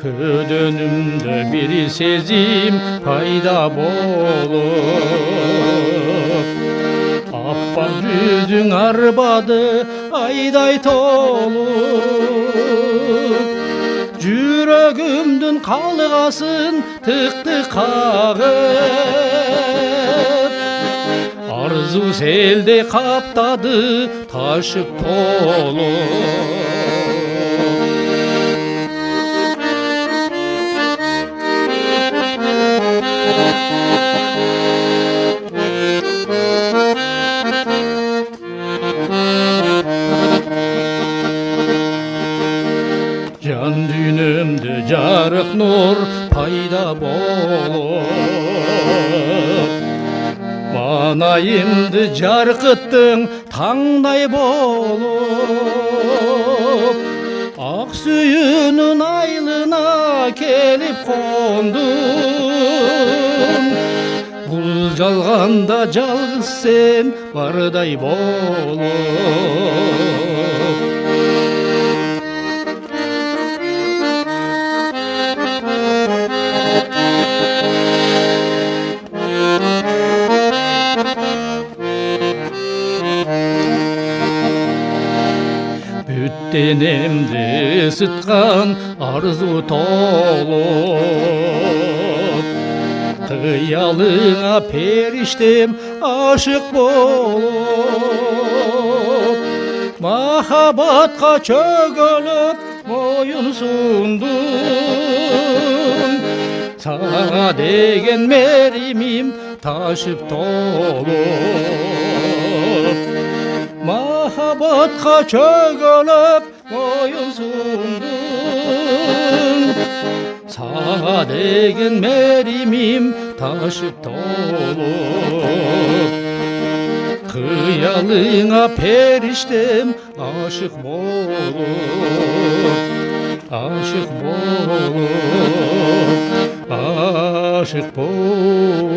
Ködönümde bir sezim payda bolup Appak yüzün arbadı ayday tolup Жүрөгүмдүн калгасын тыкты кагып Арзу селдей каптады ташып толуп Can dünümde жарык нур пайда болуп Манайымды жаркыттың таңдай болуп Ак сүйүүнүн айылына келип кондум Бул жалганда жалгыз сен бардай болуп Денемді ысыткан арзу толуп Кыялыңа периштем ашык болуп Махабатка чөгөлүп моюн сундум Сага деген меримим ташып толуп Махабатка чөгөлүп моюн сундум Сага деген меримим ташып толуп Кыялыңа периштем ашык болуп Ашык болуп